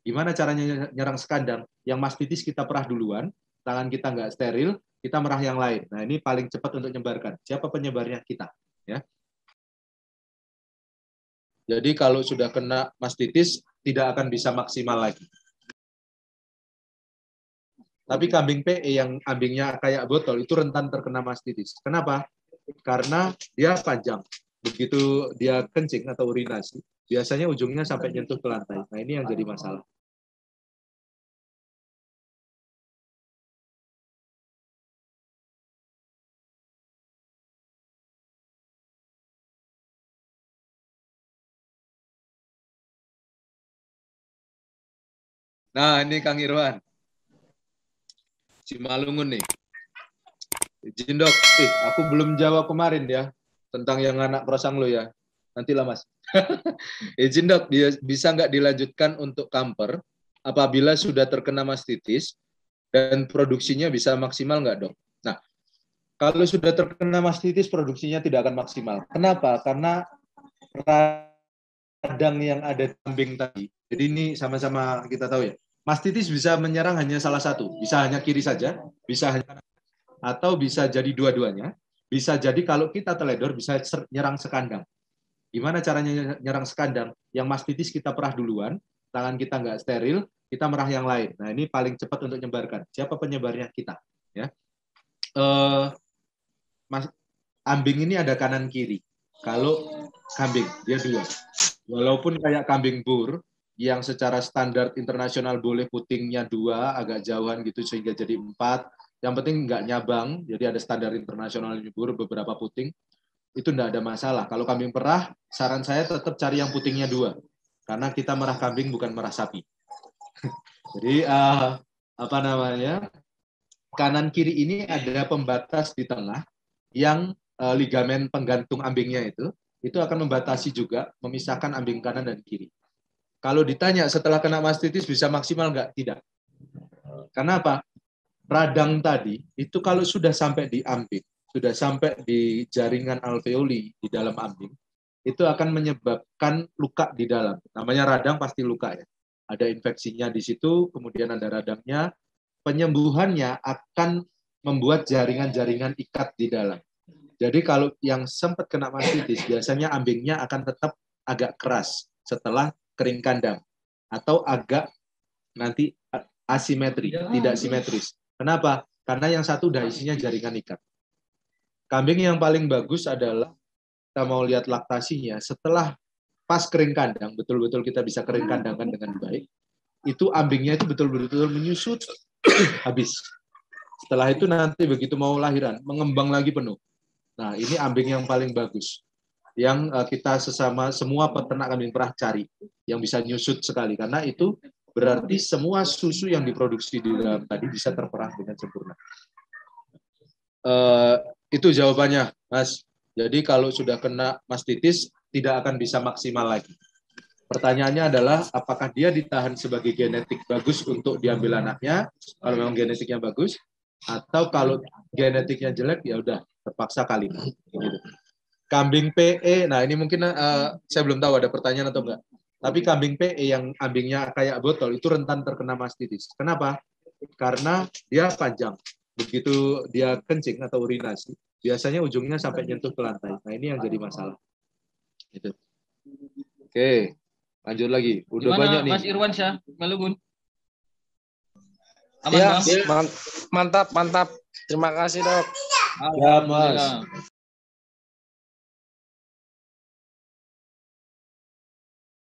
Gimana caranya nyerang sekandang? Yang mastitis kita perah duluan, tangan kita nggak steril, kita merah yang lain. Nah, ini paling cepat untuk menyebarkan. Siapa penyebarnya? Kita. Ya. Jadi kalau sudah kena mastitis, tidak akan bisa maksimal lagi. Tapi kambing PE yang ambingnya kayak botol, itu rentan terkena mastitis. Kenapa? Karena dia panjang. Begitu dia kencing atau urinasi, biasanya ujungnya sampai nyentuh ke lantai. Nah, ini yang jadi masalah. Nah, ini Kang Irwan. Cimalungun nih. Izin dok, aku belum jawab kemarin ya, tentang yang anak croissant lo ya. Nantilah mas. Izin dok, dia bisa nggak dilanjutkan untuk kamper apabila sudah terkena mastitis dan produksinya bisa maksimal nggak dok? Nah, kalau sudah terkena mastitis produksinya tidak akan maksimal. Kenapa? Karena radang yang ada di kambing tadi. Jadi ini sama-sama kita tahu ya. Mastitis bisa menyerang hanya salah satu, bisa hanya kiri saja, bisa hanya kanan, atau bisa jadi dua-duanya. Bisa jadi kalau kita teledor bisa nyerang sekandang. Gimana caranya nyerang sekandang? Yang mastitis kita perah duluan, tangan kita nggak steril, kita merah yang lain. Nah, ini paling cepat untuk menyebarkan. Siapa penyebarnya? Kita. Ya. Ambing ini ada kanan kiri. Kalau kambing, dia dua. Walaupun kayak kambing bur, yang secara standar internasional boleh putingnya dua, agak jauhan gitu sehingga jadi 4. Yang penting nggak nyabang, jadi ada standar internasional bur, beberapa puting. Itu enggak ada masalah. Kalau kambing perah, saran saya tetap cari yang putingnya 2. Karena kita merah kambing bukan merah sapi. Jadi apa namanya? Kanan kiri ini ada pembatas di tengah yang ligamen penggantung ambingnya itu akan membatasi juga, memisahkan ambing kanan dan kiri. Kalau ditanya setelah kena mastitis bisa maksimal nggak? Tidak. Karena apa? Radang tadi itu kalau sudah sampai di ambing, sudah sampai di jaringan alveoli di dalam ambing, itu akan menyebabkan luka di dalam. Namanya radang pasti luka ya. Ada infeksinya di situ, kemudian ada radangnya. Penyembuhannya akan membuat jaringan-jaringan ikat di dalam. Jadi kalau yang sempat kena mastitis, biasanya ambingnya akan tetap agak keras setelah kering kandang. Atau agak nanti asimetri, tidak simetris. Kenapa? Karena yang satu udah isinya jaringan ikat. Kambing yang paling bagus adalah kita mau lihat laktasinya setelah pas kering kandang, betul-betul kita bisa kering kandangkan dengan baik, itu ambingnya itu betul-betul menyusut habis. Setelah itu nanti begitu mau lahiran, mengembang lagi penuh. Nah, ini ambing yang paling bagus. Yang kita sesama semua peternak kambing perah cari. Yang bisa nyusut sekali. Karena itu berarti semua susu yang diproduksi di dalam tadi bisa terperah dengan sempurna. Itu jawabannya, Mas. Jadi kalau sudah kena mastitis, tidak akan bisa maksimal lagi. Pertanyaannya adalah, apakah dia ditahan sebagai genetik bagus untuk diambil anaknya, kalau memang genetiknya bagus, atau kalau genetiknya jelek, ya udah terpaksa kali. Gitu. Kambing PE, nah ini mungkin saya belum tahu ada pertanyaan atau enggak. Tapi kambing PE yang ambingnya kayak botol, itu rentan terkena mastitis. Kenapa? Karena dia panjang. Begitu dia kencing atau urinasi, biasanya ujungnya sampai nyentuh ke lantai. Nah ini yang jadi masalah. Gitu. Oke. Lanjut lagi. Udah gimana, banyak nih. Mas Irwan Syah, Malungun? Aman, ya, Bang? Mantap. Terima kasih, Dok. Ya, Mas.